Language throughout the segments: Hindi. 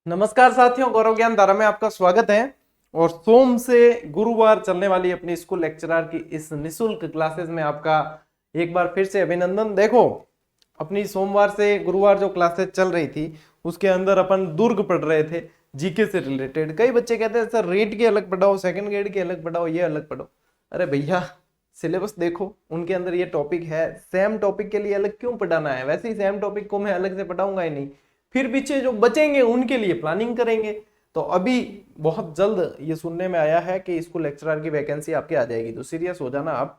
नमस्कार साथियों, गौरव ज्ञान धारा में आपका स्वागत है। और सोम से गुरुवार चलने वाली अपनी स्कूल लेक्चरर की इस निशुल्क क्लासेस में आपका एक बार फिर से अभिनंदन। देखो, अपनी सोमवार से गुरुवार जो क्लासेस चल रही थी उसके अंदर अपन दुर्ग पढ़ रहे थे, जीके से रिलेटेड। कई बच्चे कहते हैं सर रेट की अलग पढ़ाओ, सेकंड ग्रेड की अलग पढ़ाओ, ये अलग पढ़ो। अरे भैया, सिलेबस देखो, उनके अंदर ये टॉपिक है, सेम टॉपिक के लिए अलग क्यों पढ़ाना है? वैसे ही सेम टॉपिक को मैं अलग से पढ़ाऊंगा ही नहीं, फिर पीछे जो बचेंगे उनके लिए प्लानिंग करेंगे। तो अभी बहुत जल्द ये सुनने में आया है कि स्कूल लेक्चरर की वैकेंसी आपके आ जाएगी, तो सीरियस हो जाना आप।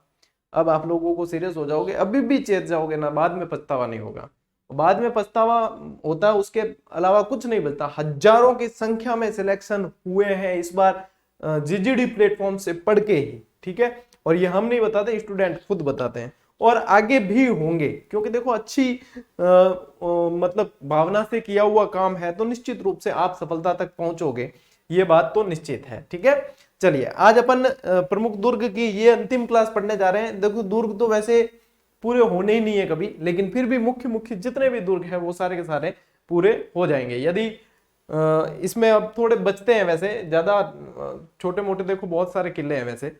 अब आप लोगों को सीरियस हो जाओगे, अभी भी चेत जाओगे ना, बाद में पछतावा नहीं होगा। बाद में पछतावा होता है, उसके अलावा कुछ नहीं बचता। हजारों की संख्या में सिलेक्शन हुए हैं इस बार जीजीडी प्लेटफॉर्म से पढ़ के ही, ठीक है। और ये हम नहीं बताते, स्टूडेंट खुद बताते हैं, और आगे भी होंगे। क्योंकि देखो, अच्छी मतलब भावना से किया हुआ काम है तो निश्चित रूप से आप सफलता तक पहुंचोगे, ये बात तो निश्चित है, ठीक है। चलिए, आज अपन प्रमुख दुर्ग की ये अंतिम क्लास पढ़ने जा रहे हैं। देखो, दुर्ग तो वैसे पूरे होने ही नहीं है कभी, लेकिन फिर भी मुख्य मुख्य जितने भी दुर्ग हैं वो सारे के सारे पूरे हो जाएंगे। यदि इसमें अब थोड़े बचते हैं, वैसे ज्यादा छोटे मोटे देखो बहुत सारे किले हैं वैसे,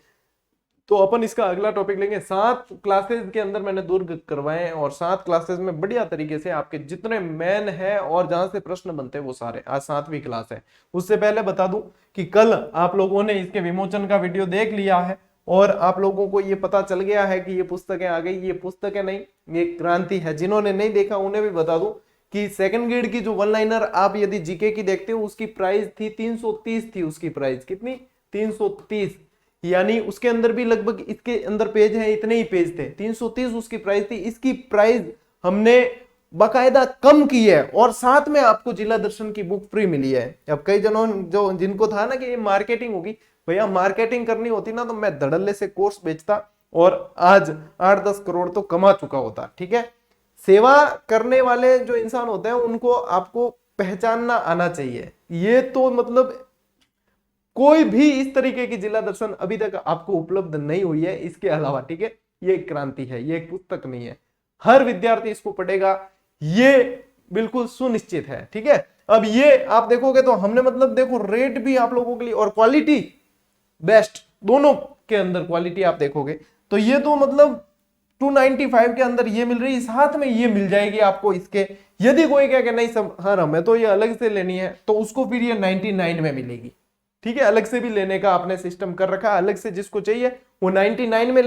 तो अपन इसका अगला टॉपिक लेंगे। 7 क्लासेस के अंदर मैंने दुर्ग करवाए हैं, और 7 क्लासेस में बढ़िया तरीके से आपके जितने मैन है और जहां से प्रश्न बनते हैं वो सारे, आज 7वीं क्लास है। उससे पहले बता दूं कि कल आप लोगों ने इसके विमोचन का वीडियो देख लिया है और आप लोगों को ये पता चल गया है कि ये पुस्तकें आ गई। ये पुस्तकें नहीं, ये क्रांति है। जिन्होंने नहीं देखा उन्हें भी बता दूं कि सेकंड ग्रेड की जो वन लाइनर आप यदि जीके की देखते हो, उसकी प्राइस थी 330 थी। उसकी प्राइस कितनी? 330। यानी उसके अंदर भी लगभग, इसके अंदर पेज है इतने ही पेज थे, 330 उसकी प्राइस थी। इसकी प्राइस हमने बाकायदा कम की है, और साथ में आपको जिला दर्शन की बुक फ्री मिली है। अब कई जनों जो जिनको था ना कि ये मार्केटिंग होगी, भैया मार्केटिंग करनी होती ना तो मैं धड़ल्ले से कोर्स बेचता और आज 8-10 करोड़ तो कमा चुका होता, ठीक है। सेवा करने वाले जो इंसान होते हैं उनको आपको पहचानना आना चाहिए। ये तो मतलब कोई भी इस तरीके की जिला दर्शन अभी तक आपको उपलब्ध नहीं हुई है इसके अलावा, ठीक है। ये एक क्रांति है, ये एक पुस्तक नहीं है। हर विद्यार्थी इसको पढ़ेगा, ये बिल्कुल सुनिश्चित है, ठीक है। अब ये आप देखोगे तो हमने मतलब देखो, रेट भी आप लोगों के लिए और क्वालिटी बेस्ट, दोनों के अंदर क्वालिटी आप देखोगे तो ये तो मतलब 295 के अंदर ये मिल रही है, साथ में ये मिल जाएगी आपको इसके। यदि कोई कहे कि नहीं सब हाँ हमें तो ये अलग से लेनी है, तो उसको फिर ये 99 में मिलेगी, ठीक है। अलग से भी लेने का आपने सिस्टम कर रखा है, अलग से जिसको चाहिए वो 99 में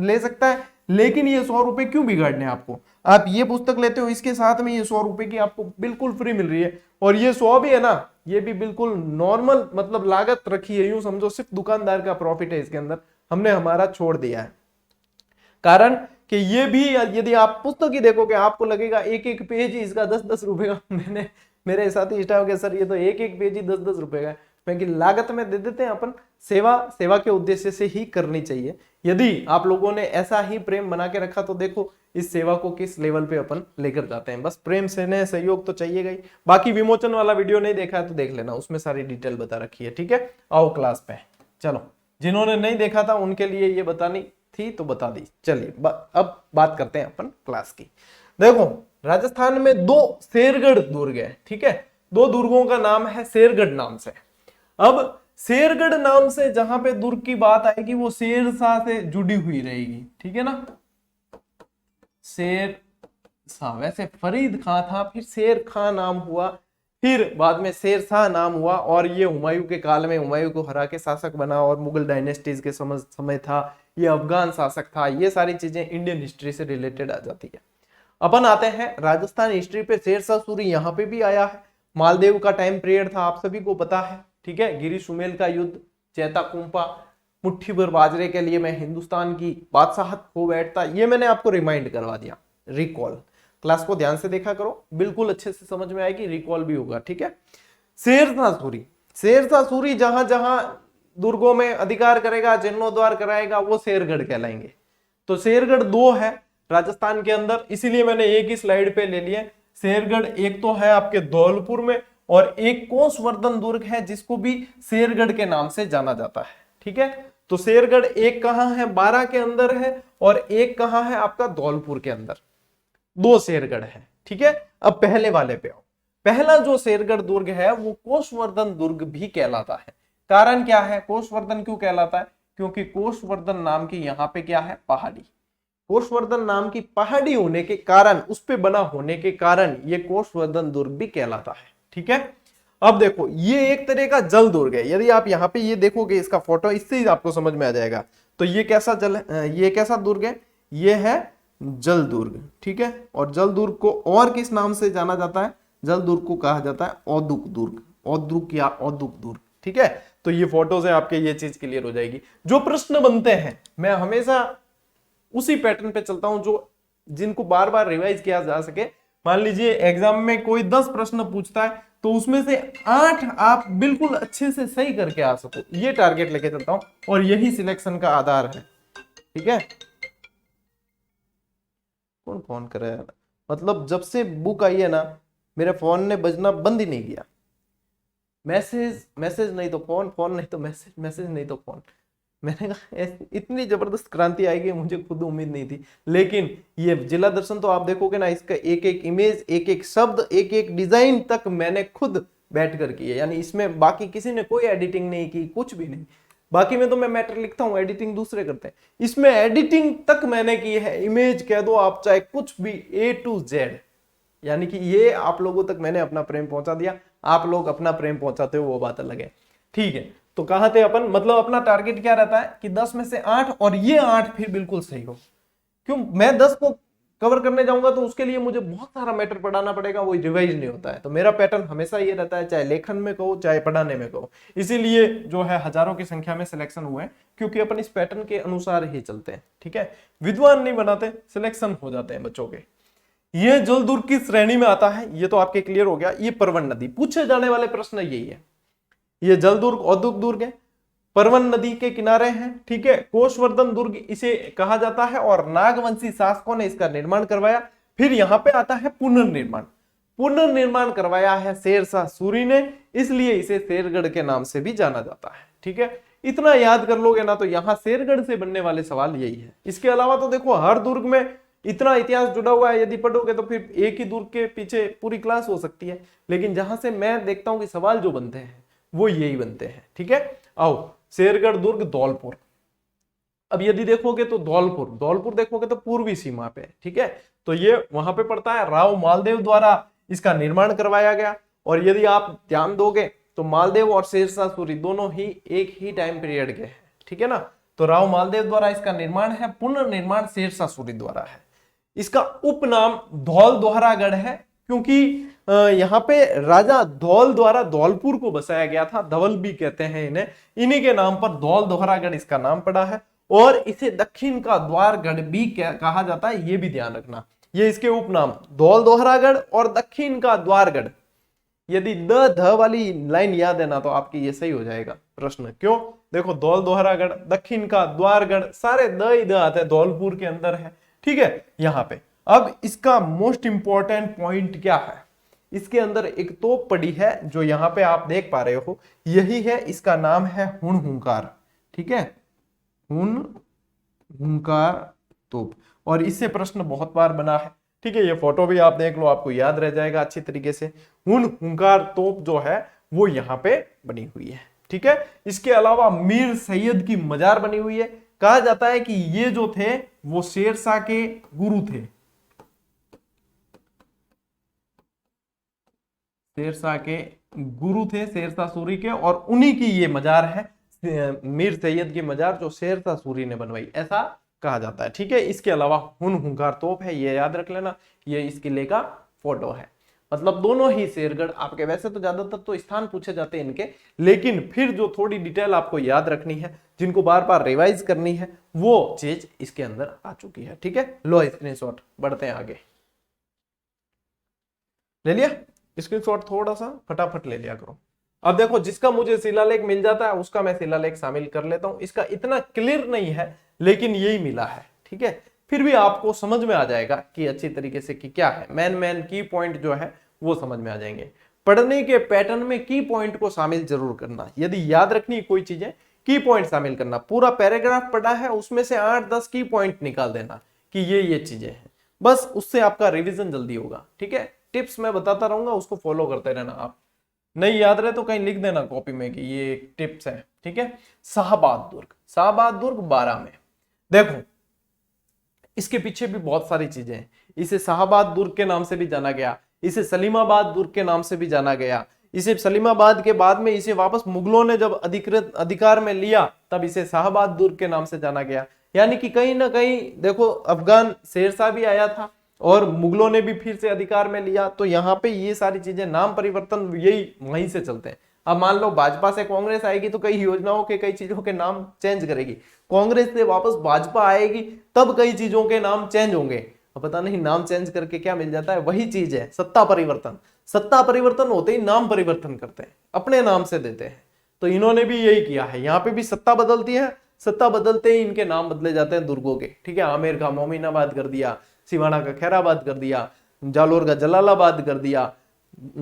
ले सकता है। लेकिन ये 100 रुपए क्यों बिगाड़ने आपको? आप ये पुस्तक लेते हो, इसके साथ में ये 100 रुपए की आपको बिल्कुल फ्री मिल रही है। और ये 100 भी है ना, ये भी बिल्कुल नॉर्मल मतलब लागत रखी है, यूं समझो सिर्फ दुकानदार का प्रॉफिट है इसके अंदर, हमने हमारा छोड़ दिया है। कारण कि ये भी यदि आप पुस्तक ही देखोगे आपको लगेगा एक एक पेज ही इसका 10-10 रुपए का। मैंने मेरे साथी स्टाफ के सर ये तो एक एक पेज ही 10-10 रुपए का है। क्योंकि लागत में दे देते हैं अपन, सेवा के उद्देश्य से ही करनी चाहिए। यदि आप लोगों ने ऐसा ही प्रेम बना के रखा तो देखो इस सेवा को किस लेवल पे अपन लेकर जाते हैं। बस प्रेम से सहयोग तो चाहिएगा ही। बाकी विमोचन वाला वीडियो नहीं देखा है तो देख लेना, उसमें सारी डिटेल बता रखी है, ठीक है। आओ क्लास पे, चलो। जिन्होंने नहीं देखा था उनके लिए ये बतानी थी तो बता दी। चलिए अब बात करते हैं अपन क्लास की। देखो, राजस्थान में 2 शेरगढ़ दुर्ग है, ठीक है। 2 दुर्गों का नाम है शेरगढ़ नाम से। अब शेरगढ़ नाम से जहां पे दुर्ग की बात आएगी वो शेरशाह से जुड़ी हुई रहेगी, ठीक है ना। शेरशाह, वैसे फरीद खां था, फिर शेर खां नाम हुआ, फिर बाद में शेरशाह नाम हुआ, और ये हुमायूं के काल में हुमायूं को हरा के शासक बना, और मुगल डायनेस्टीज के समय था, ये अफगान शासक था। ये सारी चीजें इंडियन हिस्ट्री से रिलेटेड आ जाती है। अपन आते हैं राजस्थान हिस्ट्री पे। शेरशाह सूरी यहाँ पे भी आया है। मालदेव का टाइम पीरियड था, आप सभी को पता है, ठीक है। गिरी सुमेल का युद्ध, चैता कुंपा, मुट्ठी भर बाजरे के लिए मैं हिंदुस्तान की बादशाहत हो बैठता, ये मैंने आपको रिमाइंड करवा दिया। रिकॉल क्लास को ध्यान से देखा करो, बिल्कुल अच्छे से समझ में आएगी, रिकॉल भी होगा, ठीक है। शेरशाह सूरी जहां जहां दुर्गों में अधिकार करेगा, जीर्णोद्वार कराएगा, वो शेरगढ़ कहलाएंगे। तो शेरगढ़ 2 है राजस्थान के अंदर, इसीलिए मैंने एक ही स्लाइड पे ले लिया। शेरगढ़ एक तो है आपके धौलपुर में, और एक कोसवर्धन दुर्ग है जिसको भी शेरगढ़ के नाम से जाना जाता है, ठीक है। तो शेरगढ़ एक कहां है? 12 के अंदर है, और एक कहां है आपका धौलपुर के अंदर। 2 शेरगढ़ है, ठीक है। अब पहले वाले पे आओ। पहला जो शेरगढ़ दुर्ग है वो कोषवर्धन दुर्ग भी कहलाता है। कारण क्या है, कोषवर्धन क्यों कहलाता है? क्योंकि कोषवर्धन नाम की यहाँ पे क्या है, पहाड़ी। कोषवर्धन नाम की पहाड़ी होने के कारण, उस पे बना होने के कारण ये कोषवर्धन दुर्ग भी कहलाता है। ठीक है, अब देखो ये एक तरह का जल दुर्ग है। यदि आप यहाँ पे ये देखोगे इसका फोटो, इससे ही आपको समझ में आ जाएगा। तो ये कैसा ये कैसा दुर्ग है? ये है जल दुर्ग। ठीक है, और जल दुर्ग को और किस नाम से जाना जाता है? जल दुर्ग को कहा जाता है औदुक दुर्ग, औदुक या औदुक दुर्ग। ठीक है, तो ये फोटो से आपके ये चीज क्लियर हो जाएगी। जो प्रश्न बनते हैं मैं हमेशा उसी पैटर्न पे चलता हूं जो जिनको बार बार रिवाइज किया जा सके। मान लीजिए एग्जाम में कोई 10 प्रश्न पूछता है तो उसमें से 8 आप बिल्कुल अच्छे से सही करके आ सको, ये टारगेट लेके चलता हूं और यही सिलेक्शन का आधार है। ठीक है, कौन फोन कर रहा है? मतलब जब से बुक आई है ना, मेरे फोन ने बजना बंद ही नहीं किया। मैसेज मैसेज नहीं तो फोन, फोन नहीं तो मैसेज, मैसेज नहीं तो फोन। मैंने कहा इतनी जबरदस्त क्रांति आएगी मुझे खुद उम्मीद नहीं थी। लेकिन ये जिला दर्शन तो आप देखोगे ना, इसका एक एक इमेज, एक एक शब्द, एक एक डिजाइन तक मैंने खुद बैठ कर की है। यानी इसमें बाकी किसी ने कोई एडिटिंग नहीं की, कुछ भी नहीं। बाकी में तो मैं मैटर लिखता हूँ, एडिटिंग दूसरे करते हैं। इसमें एडिटिंग तक मैंने की है, इमेज कह दो आप चाहे कुछ भी, A to Z। यानी कि ये आप लोगों तक मैंने अपना प्रेम पहुंचा दिया, आप लोग अपना प्रेम पहुंचाते हो वो बात अलग है। ठीक है, तो कहां थे अपन? मतलब अपना टारगेट क्या रहता है कि 10 में से 8, और ये 8 फिर बिल्कुल सही हो। क्यों? मैं 10 को कवर करने जाऊंगा तो उसके लिए मुझे बहुत सारा मैटर पढ़ाना पड़ेगा, वो रिवाइज नहीं होता है। तो मेरा पैटर्न हमेशा ये रहता है, चाहे लेखन में कहो चाहे पढ़ाने में कहो। इसीलिए जो है हजारों की संख्या में सिलेक्शन हुए हैं, क्योंकि अपन इस पैटर्न के अनुसार ही चलते हैं। ठीक है, विद्वान नहीं बनाते, सिलेक्शन हो जाते हैं बच्चों के। ये जल दुर्ग की श्रेणी में आता है, ये तो आपके क्लियर हो गया। ये परवन नदी, पूछे जाने वाले प्रश्न यही है। ये जल दुर्ग औद्योगिक दुर्ग है, परवन नदी के किनारे है। ठीक है, कोषवर्धन दुर्ग इसे कहा जाता है और नागवंशी शासकों ने इसका निर्माण करवाया। फिर यहां पे आता है पुनर्निर्माण। पुनर्निर्माण करवाया है शेरशाह सूरी ने, इसलिए इसे शेरगढ़ के नाम से भी जाना जाता है। ठीक है, इतना याद कर लोगे ना तो यहां शेरगढ़ से बनने वाले सवाल यही है। इसके अलावा तो देखो हर दुर्ग में इतना इतिहास जुड़ा हुआ है, यदि पढ़ोगे तो फिर एक ही दुर्ग के पीछे पूरी क्लास हो सकती है। लेकिन जहां से मैं देखता हूं कि सवाल जो बनते हैं वो यही बनते हैं। ठीक है, आओ शेरगढ़ दुर्ग धौलपुर। अब यदि देखोगे तो धौलपुर, धौलपुर देखोगे तो पूर्वी सीमा पे। ठीक है, तो ये वहां पे पड़ता है। राव मालदेव द्वारा इसका निर्माण करवाया गया। और यदि आप ध्यान दोगे तो मालदेव और शेरशाह सूरी दोनों ही एक ही टाइम पीरियड के हैं। ठीक है ना, तो राव मालदेव द्वारा इसका निर्माण है, पुनर्निर्माण शेरशाह सूरी द्वारा है। इसका उपनाम धौल दोहरागढ़ है, क्योंकि यहाँ पे राजा धौल द्वारा धौलपुर को बसाया गया था। धवल भी कहते हैं इन्हें, इन्हीं के नाम पर धौल दोहरागढ़ इसका नाम पड़ा है। और इसे दक्षिण का द्वारगढ़ भी कहा जाता है, ये भी ध्यान रखना। ये इसके उपनाम धौल दोहरागढ़ और दक्षिण का द्वारगढ़। यदि ध वाली लाइन याद है ना तो आपकी ये सही हो जाएगा प्रश्न। क्यों? देखो धौल दोहरागढ़, दक्षिण का द्वारगढ़, सारे द ही द आते हैं, धौलपुर के अंदर है। ठीक है, यहाँ पे अब इसका मोस्ट इंपॉर्टेंट पॉइंट क्या है? इसके अंदर एक तोप पड़ी है जो यहाँ पे आप देख पा रहे हो, यही है, इसका नाम है हुणहुंकार। ठीक है, हुणहुंकार तोप, और इससे प्रश्न बहुत बार बना है। ठीक है, ये फोटो भी आप देख लो, आपको याद रह जाएगा अच्छी तरीके से। हुणहुंकार तोप जो है वो यहाँ पे बनी हुई है। ठीक है, इसके अलावा मीर सैयद की मजार बनी हुई है। कहा जाता है कि ये जो थे वो शेरशाह के गुरु थे, शेरशाह के गुरु थे शेरशाह सूरी के, और उन्हीं की ये मजार है मीर सैयद की मजार, जो शेरशाह सूरी ने बनवाई, ऐसा कहा जाता है। ठीक है, इसके अलावा हुणहुंकार तोप है, ये याद रख लेना, ये इस किले का फोटो है। मतलब दोनों ही शेरगढ़ आपके, वैसे तो ज्यादातर तो स्थान पूछे जाते हैं इनके, लेकिन फिर जो थोड़ी डिटेल आपको याद रखनी है, जिनको बार बार रिवाइज करनी है, वो चीज इसके अंदर आ चुकी है। ठीक है, लो स्क्रीनशॉट, बढ़ते हैं आगे। ले लिया स्क्रीनशॉट? थोड़ा सा फटाफट ले लिया करो। अब देखो, जिसका मुझे शिलालेख मिल जाता है उसका मैं शिलालेख शामिल कर लेता हूं। इसका इतना क्लियर नहीं है लेकिन यही मिला है। ठीक है, फिर भी आपको समझ में आ जाएगा कि अच्छी तरीके से कि क्या है, मेन की पॉइंट जो है वो समझ में आ जाएंगे। पढ़ने के पैटर्न में की पॉइंट को शामिल जरूर करना। यदि याद रखनी कोई चीजें, की पॉइंट शामिल करना। पूरा पैराग्राफ पढ़ा है, उसमें से 8-10 की पॉइंट निकाल देना कि ये चीजें हैं, बस उससे आपका रिवीजन जल्दी होगा। ठीक है, टिप्स मैं बताता रहूंगा, उसको फॉलो करते रहना। आप नहीं याद रहे तो कहीं लिख देना कॉपी में कि ये टिप्स है, ठीक है। शाहबाद दुर्ग, शाहबाद दुर्ग 12 में। देखो इसके पीछे भी बहुत सारी चीजें हैं। इसे शाहबाद दुर्ग के नाम से भी जाना गया, इसे सलीमाबाद दुर्ग के नाम से भी जाना गया। इसे सलीमाबाद के बाद में इसे वापस मुगलों ने जब अधिकृत अधिकार में लिया तब इसे शाहबाद दुर्ग के नाम से जाना गया। यानी कि कहीं ना कहीं देखो अफगान शेरशाह भी आया था और मुगलों ने भी फिर से अधिकार में लिया, तो यहाँ पे ये सारी चीजें नाम परिवर्तन यही वहीं से चलते हैं। अब मान लो भाजपा से कांग्रेस आएगी तो कई योजनाओं के कई चीजों के नाम चेंज करेगी, कांग्रेस से वापस भाजपा आएगी तब कई चीजों के नाम चेंज होंगे। अब पता नहीं नाम चेंज करके क्या मिल जाता है, वही चीज है सत्ता परिवर्तन। सत्ता परिवर्तन होते ही नाम परिवर्तन करते हैं, अपने नाम से देते हैं। तो इन्होंने भी यही किया है, यहाँ पे भी सत्ता बदलती है, सत्ता बदलते ही इनके नाम बदले जाते हैं दुर्गों के, ठीक है। आमेर का मोमिनाबाद कर दिया, सिवाना का खैराबाद कर दिया, जालोर का जलालाबाद कर दिया,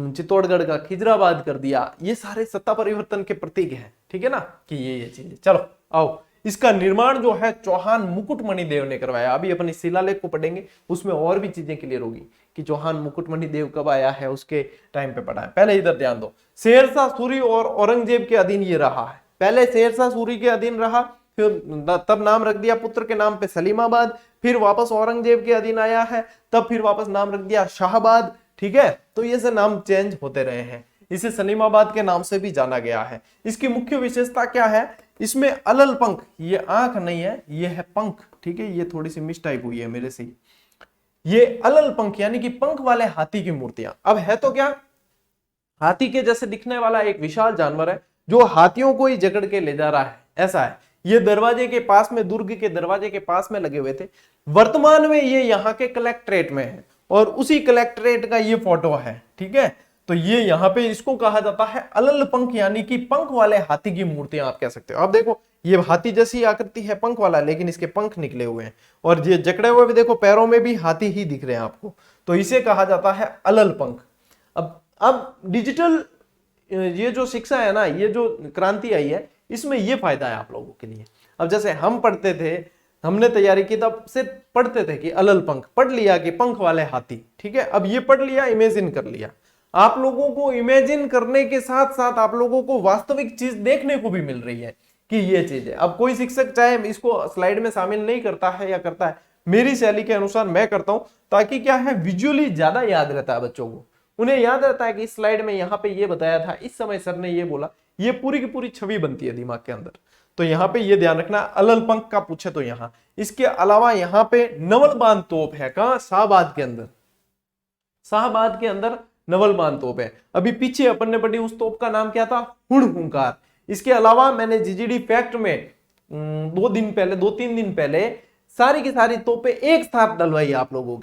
चित्तौड़गढ़ का खिजराबाद कर दिया। ये सारे सत्ता परिवर्तन के प्रतीक हैं, ठीक है ना, कि ये चीजें। चलो आओ, इसका निर्माण जो है चौहान मुकुटमणि देव ने करवाया। अभी अपनी शिलालेख को पढ़ेंगे, उसमें और भी चीजें क्लियर होगी कि चौहान मुकुटमणि देव कब आया है, उसके टाइम पे पढ़ा है। पहले इधर ध्यान दो, शेरशाह सूरी और औरंगजेब के अधीन ये रहा है। पहले शेरशाह सूरी के अधीन रहा, फिर तब नाम रख दिया पुत्र के नाम पे सलीमाबाद, फिर वापस औरंगजेब के अधीन आया है, तब फिर वापस नाम रख दिया शाहबाद, ठीक है। तो ये से नाम चेंज होते रहे हैं। इसे सलीमाबाद के नाम से भी जाना गया है। इसकी मुख्य विशेषता क्या है, इसमें अलल पंख, ये आंख नहीं है, ये है पंख, ठीक है। ये थोड़ी सी मिस टाइप हुई है मेरे से। ये अलल पंख यानी कि पंख वाले हाथी की मूर्तियां। अब है तो क्या, हाथी के जैसे दिखने वाला एक विशाल जानवर है जो हाथियों को ही जकड़ के ले जा रहा है, ऐसा है। ये दरवाजे के पास में, दुर्ग के दरवाजे के पास में लगे हुए थे। वर्तमान में ये यहाँ के कलेक्ट्रेट में है और उसी कलेक्ट्रेट का ये फोटो है, ठीक है। तो ये यहाँ पे इसको कहा जाता है अलल पंख, यानी कि पंख वाले हाथी की मूर्तियां आप कह सकते हो। आप देखो ये हाथी जैसी आकृति है पंख वाला, लेकिन इसके पंख निकले हुए हैं और ये जकड़े हुए भी देखो, पैरों में भी हाथी ही दिख रहे हैं आपको, तो इसे कहा जाता है अलल पंख। अब डिजिटल ये जो शिक्षा है ना, ये जो क्रांति आई है, इसमें ये फायदा है आप लोगों के लिए। अब जैसे हम पढ़ते थे, हमने तैयारी की तब से पढ़ते थे कि अलल पंख, पढ़ लिया कि पंख वाले हाथी, ठीक है। अब ये पढ़ लिया, इमेजिन कर लिया। आप लोगों को इमेजिन करने के साथ साथ आप लोगों को वास्तविक चीज देखने को भी मिल रही है कि ये चीज है। अब कोई शिक्षक चाहे इसको स्लाइड में शामिल नहीं करता है या करता है, मेरी शैली के अनुसार मैं करता हूं, ताकि क्या है, विजुअली ज्यादा याद रहता है बच्चों को। उन्हें याद रहता है कि इस स्लाइड में यहाँ पे ये बताया था, इस समय सर ने ये बोला, ये पूरी की पूरी छवि बनती है दिमाग के अंदर। तो यहाँ पे ये ध्यान रखना, अलल पंख का पूछे तो यहाँ। इसके अलावा यहाँ पे नवलबान तोप है, कहाँ, शाहबाद के अंदर। शाहबाद के अंदर नवलबान तोप है। अभी पीछे अपन ने पढ़ी उस तोप का नाम क्या था, हुंकार। इसके अलावा मैंने जीजीडी फैक्ट में 2-3 दिन पहले सारी की सारी तोपें एक साथ डलवाई आप लोगों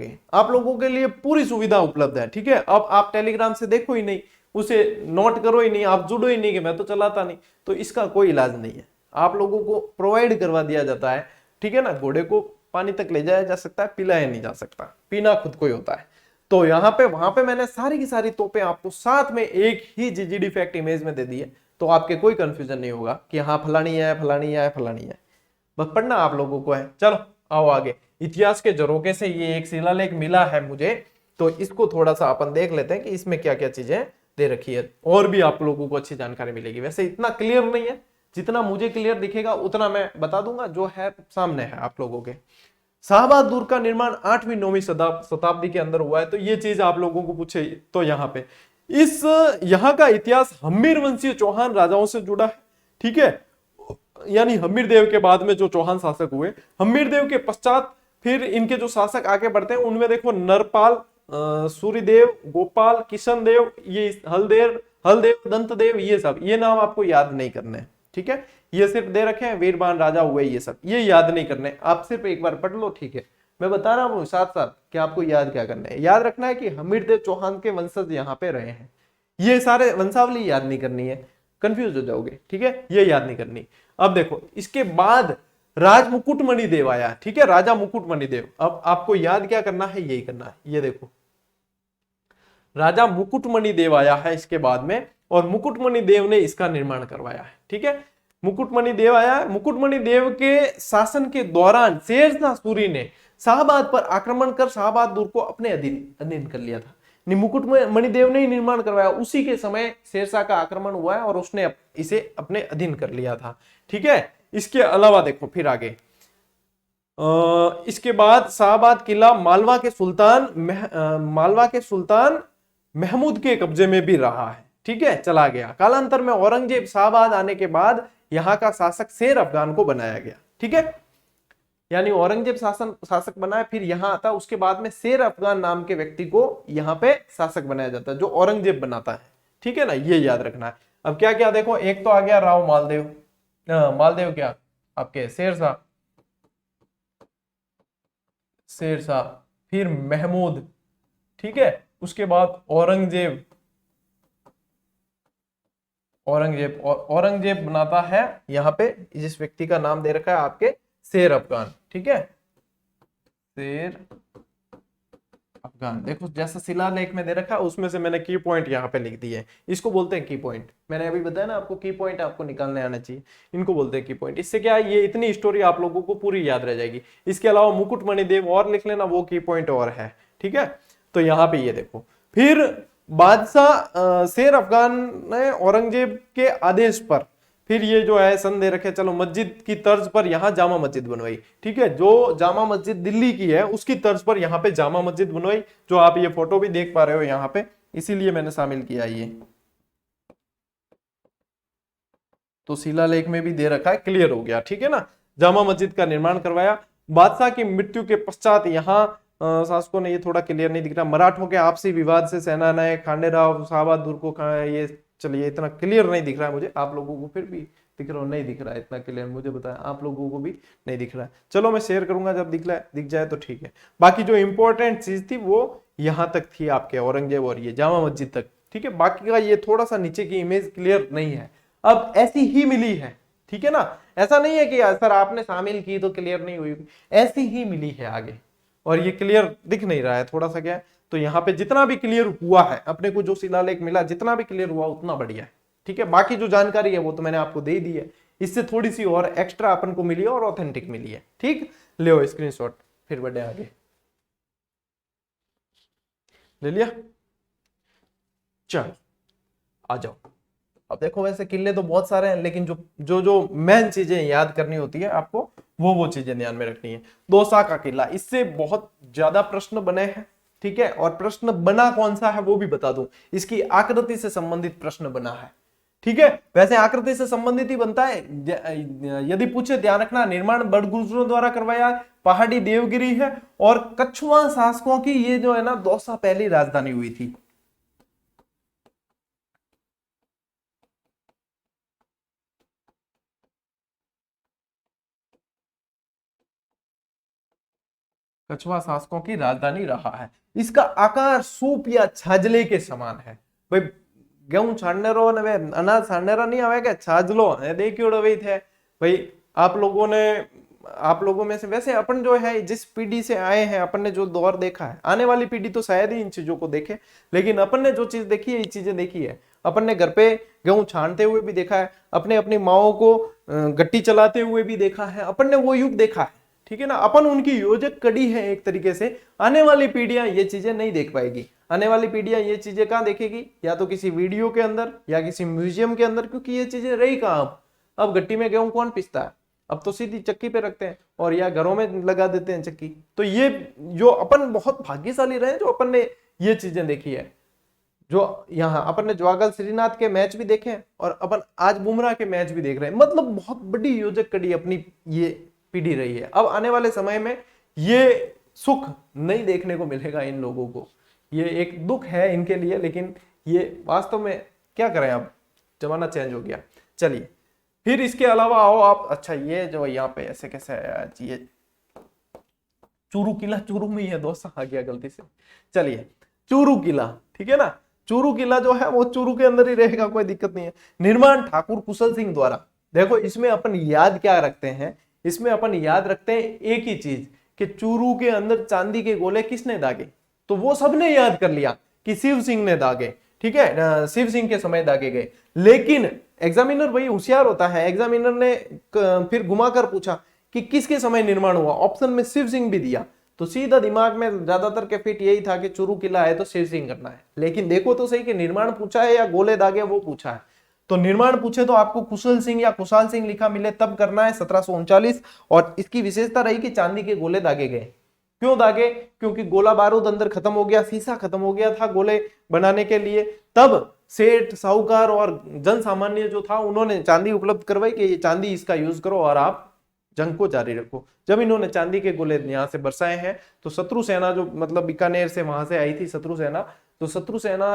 के लिए पूरी सुविधा उपलब्ध है, ठीक है। अब आप टेलीग्राम से देखो ही नहीं, उसे नोट करो ही नहीं, आप जुड़ो ही नहीं कि मैं तो चलाता नहीं, तो इसका कोई इलाज नहीं है। आप लोगों को प्रोवाइड करवा दिया जाता है, ठीक है ना। घोड़े को पानी तक ले जाया जा सकता है, पिलाया नहीं जा सकता, पीना खुद को ही होता है। तो यहाँ पे वहां पे मैंने सारी की सारी तोपें आपको साथ में एक ही जीजीडी फैक्ट इमेज में दे दी है, तो आपके कोई कंफ्यूजन नहीं होगा कि हाँ फलानी है, फलानी है, फलानी है। बस पढ़ना आप लोगों को है। चलो आओ आगे। इतिहास के झरोखे से ये एक शिलालेख मिला है मुझे, तो इसको थोड़ा सा अपन देख लेते हैं कि इसमें क्या क्या चीजें दे रखी है, और भी आप लोगों को अच्छी जानकारी मिलेगी। वैसे इतना क्लियर नहीं है, जितना मुझे क्लियर दिखेगा उतना मैं बता दूंगा, जो है सामने है आप लोगों के। शाहबाद दुर्ग का निर्माण 8वीं-9वीं शताब्दी के अंदर हुआ है, तो ये चीज आप लोगों को पूछे तो यहाँ पे यहाँ का इतिहास हम्मीर वंशीय चौहान राजाओं से जुड़ा है, ठीक है। यानी हम्मीर देव के बाद में जो चौहान शासक हुए, हम्मीर देव के पश्चात फिर इनके जो शासक आगे बढ़ते हैं, उनमें देखो नरपाल, सूर्यदेव, गोपाल, किशन देव, ये हलदेव, दंतदेव, ये सब, ये नाम आपको याद नहीं करने, ठीक है। ये सिर्फ दे रखे हैं, वीरबान राजा हुए, ये सब ये याद नहीं करने, आप सिर्फ एक बार पढ़ लो, ठीक है। मैं बता रहा हूँ साथ साथ कि आपको याद क्या करना है। याद रखना है कि हम्मीर देव चौहान के वंशज यहाँ पे रहे हैं, ये सारे वंशावली याद नहीं करनी है, कंफ्यूज हो जाओगे, ठीक है, ये याद नहीं करनी। अब देखो इसके बाद राज मुकुटमणि देव आया, ठीक है, राजा मुकुटमणि देव। अब आपको याद क्या करना है, यही करना है। ये देखो राजा मुकुटमणि देव आया है इसके बाद में, और मुकुटमणि देव ने इसका निर्माण करवाया है, ठीक है। मुकुटमणि देव आया है। मुकुटमणि देव के शासन के दौरान शेरशाह सूरी ने शाहबाद पर आक्रमण कर शाहबाद दुर्ग को अपने अधीन कर लिया था। मुकुट मणिदेव ने ही निर्माण करवाया, उसी के समय शेरशाह का आक्रमण हुआ है और उसने इसे अपने अधीन कर लिया था। ठीक है, इसके अलावा देखो फिर आगे इसके बाद शाहबाद किला मालवा के सुल्तान महमूद के कब्जे में भी रहा है। ठीक है, चला गया। कालांतर में औरंगजेब शाहबाद आने के बाद यहाँ का शासक शेर अफगान को बनाया गया। ठीक है, यानी औरंगजेब शासक बनाया, फिर यहाँ आता, उसके बाद में शेर अफगान नाम के व्यक्ति को यहाँ पे शासक बनाया जाता है, जो औरंगजेब बनाता है। ठीक है ना, ये याद रखना है। अब क्या क्या देखो, एक तो आ गया राव मालदेव, मालदेव क्या आपके शेरशाह, फिर महमूद। ठीक है, उसके बाद औरंगजेब औरंगजेब बनाता है यहाँ पे, जिस व्यक्ति का नाम दे रखा है आपके शेर अफगान। ठीक है, शेर अफगान। देखो जैसा शिलालेख में दे रखा है उसमें से मैंने की पॉइंट यहाँ पे लिख दिए, इसको बोलते हैं की पॉइंट। मैंने अभी बताया ना आपको की पॉइंट आपको निकालने आना चाहिए, इनको बोलते हैं की पॉइंट। इससे क्या है, ये इतनी स्टोरी आप लोगों को पूरी याद रह जाएगी। इसके अलावा मुकुटमणि देव और लिख लेना, वो की पॉइंट और है। ठीक है, तो यहाँ पे ये देखो, फिर बादशाह शेर अफगान ने औरंगजेब के आदेश पर फिर ये जो है सन दे रखे, चलो मस्जिद की तर्ज पर यहाँ जामा मस्जिद बनवाई। ठीक है, जो जामा मस्जिद दिल्ली की है उसकी तर्ज पर यहाँ पे जामा मस्जिद बनवाई, जो आप ये फोटो भी देख पा रहे हो यहाँ पे, इसीलिए मैंने शामिल किया ये। तो शिलालेख में भी दे रखा है, क्लियर हो गया। ठीक है ना, जामा मस्जिद का निर्माण करवाया। बादशाह की मृत्यु के पश्चात यहाँ शासकों ने, ये थोड़ा क्लियर नहीं दिख रहा, मराठों के आपसी विवाद से सेनानायक खांडेराव शाहबाद दुर्ग को, ये चलिए इतना क्लियर नहीं दिख रहा है मुझे, आप लोगों को फिर भी दिख रहा, नहीं दिख रहा है इतना क्लियर, मुझे बताया आप लोगों को भी नहीं दिख रहा है। चलो मैं शेयर करूंगा, जब दिख जाए तो ठीक है। बाकी जो इंपॉर्टेंट चीज थी वो यहाँ तक थी आपके औरंगजेब और ये जामा मस्जिद तक। ठीक है, बाकी का ये थोड़ा सा नीचे की इमेज क्लियर नहीं है, अब ऐसी ही मिली है। ठीक है ना, ऐसा नहीं है कि सर आपने शामिल की तो क्लियर नहीं हुई, ऐसी ही मिली है आगे, और ये क्लियर दिख नहीं रहा है थोड़ा सा क्या है। तो यहाँ पे जितना भी क्लियर हुआ है अपने को, जो शिलालेख मिला, जितना भी क्लियर हुआ उतना बढ़िया है। ठीक है, बाकी जो जानकारी है वो तो मैंने आपको दे दी है, इससे थोड़ी सी और एक्स्ट्रा अपन को मिली है और ऑथेंटिक मिली है। ठीक, ले स्क्रीनशॉट, फिर बढ़े आगे। ले लिया, चलो आ जाओ। अब देखो वैसे किले तो बहुत सारे हैं, लेकिन जो मेन चीजें याद करनी होती है आपको, वो चीजें ध्यान में रखनी है। दौसा का किला, इससे बहुत ज्यादा प्रश्न बने हैं। ठीक है, और प्रश्न बना कौन सा है वो भी बता दूं, इसकी आकृति से संबंधित प्रश्न बना है। ठीक है, वैसे आकृति से संबंधित ही बनता है, यदि पूछे ध्यान रखना, निर्माण बड़गुजरों द्वारा करवाया, पहाड़ी देवगिरी है, और कछुआ शासकों की ये जो है ना दौसा पहली राजधानी हुई थी। कछुआ शासकों की राजधानी रहा है। इसका आकार सूप या छाजले के समान है। भाई गेहूं छानने रो ने अनाज छानने नहीं आवेगा, छाजलो है देखियो वही थे भाई। आप लोगों में से वैसे अपन जो है जिस पीढ़ी से आए हैं, अपन ने जो दौर देखा है, आने वाली पीढ़ी तो शायद ही इन चीजों को देखे, लेकिन अपन ने जो चीज देखी है, ये चीजें देखी है। अपन ने घर पे गेहूं छानते हुए भी देखा है, अपने अपनी माओ को गट्टी चलाते हुए भी देखा है, अपन ने वो युग देखा है। ठीक है ना, अपन उनकी योजक कड़ी है एक तरीके से। आने वाली पीढ़ियां ये चीजें नहीं देख पाएगी। आने वाली पीढ़ियां ये चीजें कहाँ देखेगी, या तो किसी वीडियो के अंदर या किसी म्यूजियम के अंदर, क्योंकि ये चीजें रही कहाँ। अब गट्टी में गेहूं कौन पिसता है, अब तो सीधी चक्की पे रखते हैं और या घरों में लगा देते हैं चक्की। तो ये जो अपन बहुत भाग्यशाली रहे जो अपन ने ये चीजें देखी है। जो यहाँ अपन ने ज्वागल श्रीनाथ के मैच भी देखे और अपन आज बुमराह के मैच भी देख रहे हैं। मतलब बहुत बड़ी योजक कड़ी अपनी ये पीढ़ी रही है। अब आने वाले समय में ये सुख नहीं देखने को मिलेगा इन लोगों को, ये एक दुख है इनके लिए, लेकिन ये वास्तव में क्या करें, अब जमाना चेंज हो गया। चलिए फिर इसके अलावा आओ आप, अच्छा ये जो यहाँ पे ऐसे कैसे है, ये चूरू किला, चूरू में ही है, दोस्त आ गया गलती से। चलिए चूरू किला, ठीक है ना, चूरू किला जो है वो चूरू के अंदर ही रहेगा, कोई दिक्कत नहीं है। निर्माण ठाकुर कुशल सिंह द्वारा। देखो इसमें अपन याद क्या रखते हैं, इसमें अपन याद रखते हैं एक ही चीज कि चूरू के अंदर चांदी के गोले किसने दागे, तो वो सबने याद कर लिया कि शिव सिंह ने दागे। ठीक है, शिव सिंह के समय दागे गए। लेकिन एग्जामिनर भाई होशियार होता है, एग्जामिनर ने फिर घुमाकर पूछा कि किसके समय निर्माण हुआ, ऑप्शन में शिव सिंह भी दिया। तो सीधा दिमाग में ज्यादातर के फिट यही था कि चूरू किला है तो शेर सिंह करना है। लेकिन देखो तो सही कि निर्माण पूछा है या गोले दागे वो पूछा है। तो निर्माण पूछे तो आपको कुशल सिंह या कुशाल सिंह लिखा मिले तब करना है 1739। और इसकी विशेषता रही कि चांदी के गोले दागे गए। क्यों दागे? क्योंकि गोला बारूद अंदर खत्म हो गया, शीशा खत्म हो गया था गोले बनाने के लिए। तब सेठ, साहूकार और जन सामान्य जो था उन्होंने चांदी उपलब्ध करवाई कि ये चांदी इसका यूज करो और आप जंग को जारी रखो। जब इन्होंने चांदी के गोले यहाँ से बरसाए हैं तो शत्रु सेना जो मतलब बीकानेर से वहां से आई थी शत्रु सेना, तो शत्रु सेना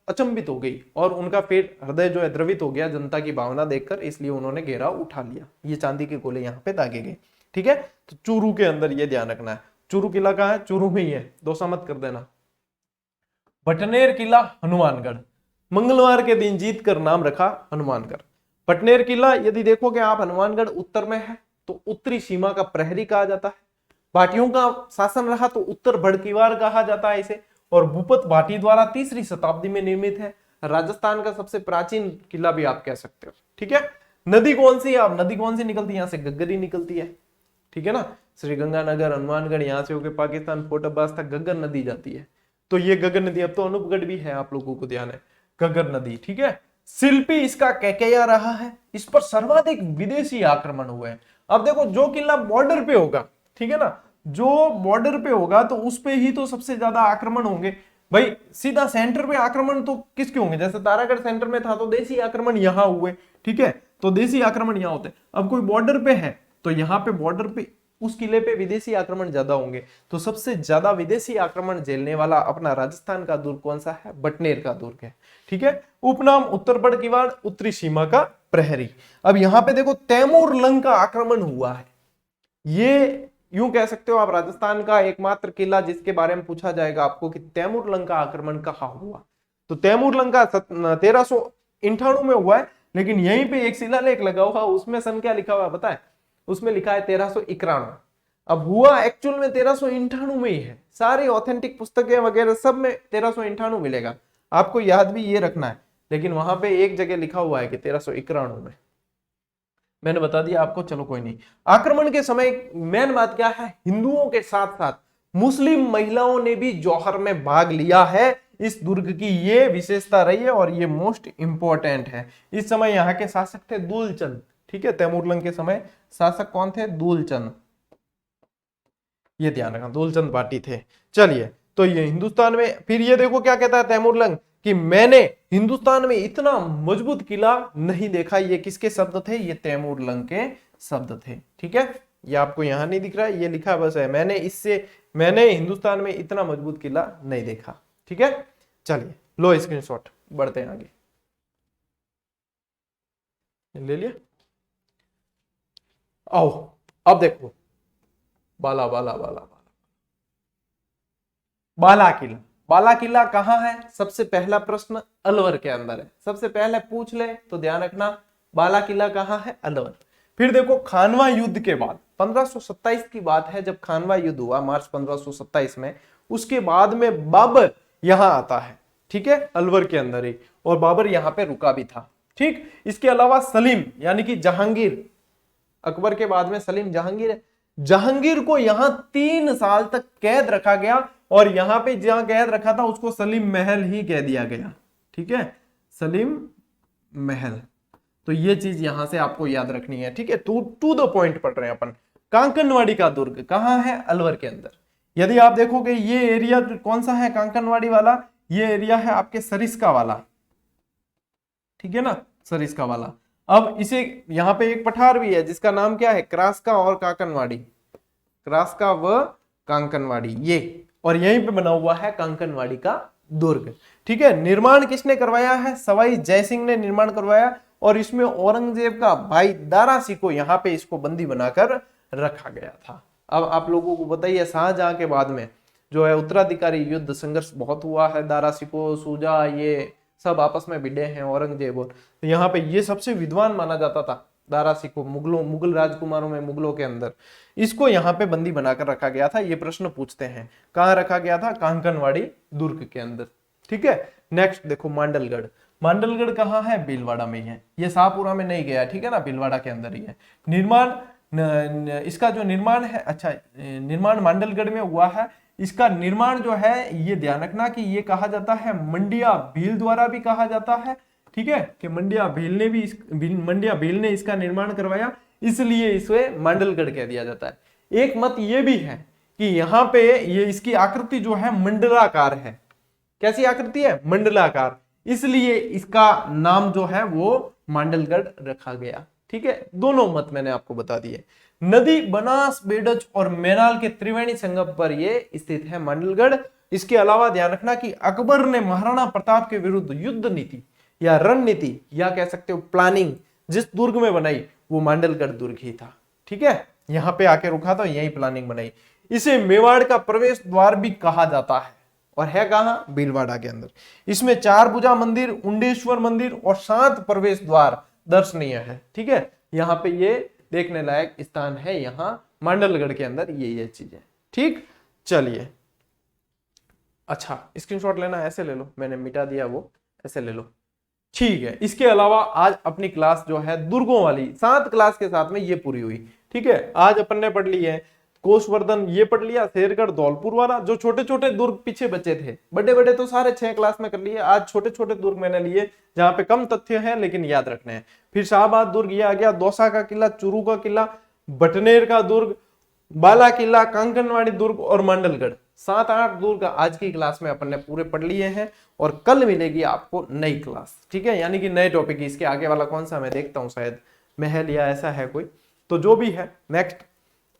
अचंभित हो गई और उनका फिर हृदय जो है द्रवित हो गया जनता की भावना देखकर, इसलिए उन्होंने घेराव उठा लिया। ये चांदी के गोले यहाँ पे दागे गए। ठीक है, तो चूरू के अंदर ये ध्यान रखना है। चूरू किला कहाँ है? चूरू में ही है, दोसा मत कर देना। बटनेर किला हनुमानगढ़, मंगलवार के दिन जीत कर नाम रखा हनुमानगढ़। बटनेर किला यदि देखोगे आप हनुमानगढ़ उत्तर में है तो उत्तरी सीमा का प्रहरी कहा जाता है। भाटियों का शासन रहा तो उत्तर भड़कीवार कहा जाता है इसे। और भूपत भाटी द्वारा 3री शताब्दी में निर्मित है। राजस्थान का सबसे प्राचीन किला भी आप कह सकते हो। ठीक है, नदी कौन सी है? आप नदी कौन सी निकलती है? यहाँ से गग्गरी निकलती है। ठीक है ना, श्री गंगानगर, हनुमानगढ़, यहाँ से होकर पाकिस्तान फोर्ट अब्बास तक गग्गर नदी जाती है। तो ये गग्गर नदी, अब तो अनूपगढ़ भी है, आप लोगों को ध्यान है, गग्गर नदी। ठीक है, शिल्पी इसका कैकेया रहा है। इस पर सर्वाधिक विदेशी आक्रमण हुए हैं। अब देखो जो किला बॉर्डर पे होगा, ठीक है ना, जो बॉर्डर पे होगा तो उस पे ही तो सबसे ज्यादा आक्रमण होंगे। भाई सीधा सेंटर पे आक्रमण तो किसके होंगे? जैसे तारागढ़ सेंटर में था तो देसी आक्रमण यहाँ हुए। ठीक है, तो देसी आक्रमण यहाँ होते हैं। अब कोई बॉर्डर पे है तो यहाँ पे बॉर्डर पे उस किले पे विदेशी आक्रमण ज्यादा होंगे। तो सबसे ज्यादा विदेशी आक्रमण झेलने वाला अपना राजस्थान का दुर्ग कौन सा है? बटनेर का दुर्ग है। ठीक है, उपनाम उत्तर बड़कीवाड़, उत्तरी सीमा का प्रहरी। अब यहाँ पे देखो तैमूर लंग का आक्रमण हुआ है। ये यूं कह सकते हो आप राजस्थान का एकमात्र किला जिसके बारे में पूछा जाएगा आपको कि तैमूर लंग का आक्रमण कहाँ हुआ। तो तैमूर लंग का 1398 में हुआ है। लेकिन यहीं पे एक शिलालेख लगा हुआ, उसमें सन क्या लिखा हुआ पता है? उसमें लिखा है 1391। अब हुआ एक्चुअल में 1398 में ही है। सारी ऑथेंटिक पुस्तकें वगैरह सब में 1398 मिलेगा, आपको याद भी ये रखना है। लेकिन वहां पे एक जगह लिखा हुआ है कि 1391 में। मैंने बता दिया आपको, चलो कोई नहीं। आक्रमण के समय मेन बात क्या है? हिंदुओं के साथ साथ मुस्लिम महिलाओं ने भी जौहर में भाग लिया है। इस दुर्ग की ये विशेषता रही है और ये मोस्ट इंपॉर्टेंट है। इस समय यहाँ के शासक थे दूलचंद। ठीक है, तैमूरलंग के समय शासक कौन थे? दूलचंद। ये ध्यान रखना, दूलचंद भाटी थे। चलिए, तो ये हिंदुस्तान में, फिर ये देखो क्या कहता है तैमूरलंग कि मैंने हिंदुस्तान में इतना मजबूत किला नहीं देखा। ये किसके शब्द थे? ये तैमूरलंग के शब्द थे। ठीक है, ये आपको यहां नहीं दिख रहा है, ये लिखा बस है, मैंने हिंदुस्तान में इतना मजबूत किला नहीं देखा। ठीक है, चलिए लो स्क्रीनशॉट, बढ़ते हैं आगे। ले लिया? आओ अब देखो, बाला बाला बाला बाला बाला किला। बाला किला कहाँ है? सबसे पहला प्रश्न अलवर के अंदर है। सबसे पहले पूछ ले तो ध्यान रखना, बाला किला कहाँ है? अलवर। फिर देखो खानवा युद्ध के बाद 1527 की बात है, जब खानवा युद्ध हुआ मार्च 1527 में, उसके बाद में बाबर यहां आता है। ठीक है, अलवर के अंदर ही, और बाबर यहां पे रुका भी था। ठीक, इसके अलावा सलीम यानी कि जहांगीर, अकबर के बाद में सलीम जहांगीर है। जहांगीर को यहां 3 साल तक कैद रखा गया और यहां पे जहां कैद रखा था उसको सलीम महल ही कह दिया गया। ठीक है, सलीम महल। तो ये चीज यहां से आपको याद रखनी है। ठीक है, टू द पॉइंट पढ़ रहे हैं अपन। कांकनवाड़ी का दुर्ग कहां है? अलवर के अंदर। यदि आप देखोगे ये एरिया कौन सा है कांकनवाड़ी वाला? ये एरिया है आपके सरिस्का वाला। ठीक है ना, सरिस्का वाला। अब इसे यहाँ पे एक पठार भी है जिसका नाम क्या है? क्रास्का और कांकनवाड़ी। क्रास्का व कांकनवाड़ी, ये, और यहीं पे बना हुआ है कांकनवाड़ी का दुर्ग। ठीक है, निर्माण किसने करवाया है? सवाई जयसिंह ने निर्माण करवाया, और इसमें औरंगजेब का भाई दारा सिकोह यहाँ पे इसको बंदी बनाकर रखा गया था। अब आप लोगों को बताइए, शाहजहां के बाद में जो है उत्तराधिकारी युद्ध संघर्ष बहुत हुआ है। दारा सिकोह, सूजा, ये सब आपस में भिड़े हैं, औरंगजेब। और तो यहाँ पे ये सबसे विद्वान माना जाता था दारा सिकोह, मुगल राजकुमारों में, मुगलों के अंदर। इसको यहाँ पे बंदी बनाकर रखा गया था। ये प्रश्न पूछते हैं, कहाँ रखा गया था? कांकनवाड़ी दुर्ग के अंदर। ठीक है, नेक्स्ट देखो मांडलगढ़। मांडलगढ़ कहाँ है? भीलवाड़ा में ही है। ये शाहपुरा में नहीं गया, ठीक है ना, भीलवाड़ा के अंदर ही है। निर्माण इसका जो निर्माण है, अच्छा निर्माण मांडलगढ़ में हुआ है। इसका निर्माण जो है ये ध्यान रखना कि ये कहा जाता है मंडिया भील द्वारा भी कहा जाता है, ठीक है, कि मंडिया भील ने इसका निर्माण करवाया, इसलिए इसे मांडलगढ़ कह दिया जाता है। एक मत ये भी है कि यहाँ पे ये इसकी आकृति जो है मंडलाकार है। कैसी आकृति है? मंडलाकार, इसलिए इसका नाम जो है वो मांडलगढ़ रखा गया। ठीक है, दोनों मत मैंने आपको बता दिए। नदी बनास, बेडज और मेनाल के त्रिवेणी संगम पर ये स्थित है मांडलगढ़। इसके अलावा ध्यान रखना कि अकबर ने महाराणा प्रताप के विरुद्ध युद्ध नीति या रणनीति या कह सकते हो प्लानिंग जिस दुर्ग में बनाई वो मांडलगढ़ दुर्ग ही था। ठीक है, यहां पे आके रुका था, यही प्लानिंग बनाई। इसे मेवाड़ का प्रवेश द्वार भी कहा जाता है और है कहां? भीलवाड़ा के अंदर। इसमें 4 भुजा मंदिर, उंडेश्वर मंदिर और 7 प्रवेश द्वार दर्शनीय है। ठीक है, यहाँ पे ये देखने लायक स्थान है, यहाँ मांडलगढ़ के अंदर ये चीजें। ठीक, चलिए अच्छा स्क्रीनशॉट लेना ऐसे ले लो, मैंने मिटा दिया वो, ऐसे ले लो। ठीक है, इसके अलावा आज अपनी क्लास जो है दुर्गों वाली 7 क्लास के साथ में ये पूरी हुई। ठीक है, आज अपन ने पढ़ ली है कोषवर्धन, ये पढ़ लिया, शेरगढ़, धौलपुर वाला, जो छोटे छोटे दुर्ग पीछे बचे थे, बड़े बड़े तो सारे 6 क्लास में कर लिए, आज छोटे छोटे दुर्ग मैंने लिए जहां पे कम तथ्य हैं लेकिन याद रखने हैं। फिर शाहबाद दुर्ग ये आ गया, दौसा का किला, चूरू का किला, बटनेर का दुर्ग, बाला किला, कांकनवाड़ी दुर्ग और मांडलगढ़। 7-8 दुर्ग आज की क्लास में अपन ने पूरे पढ़ लिए हैं और कल मिलेगी आपको नई क्लास। ठीक है, यानी कि नए टॉपिक। इसके आगे वाला कौन सा मैं देखता हूँ, शायद महल या ऐसा है कोई, तो जो भी है नेक्स्ट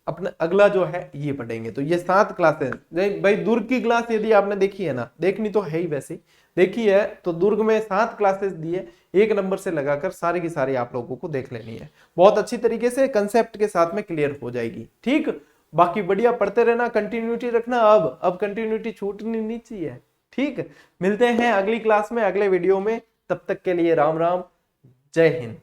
अपना अगला जो है ये पढ़ेंगे। तो ये 7 क्लासेस भाई, दुर्ग की क्लास यदि आपने देखी है ना, देखनी तो है ही वैसे देखी है, तो दुर्ग में 7 क्लासेस दिए, 1 नंबर से लगाकर सारी की सारी आप लोगों को देख लेनी है, बहुत अच्छी तरीके से कंसेप्ट के साथ में क्लियर हो जाएगी। ठीक, बाकी बढ़िया पढ़ते रहना, कंटिन्यूटी रखना, अब कंटिन्यूटी छूटनी नहीं चाहिए। ठीक, मिलते हैं अगली क्लास में, अगले वीडियो में, तब तक के लिए राम राम, जय हिंद।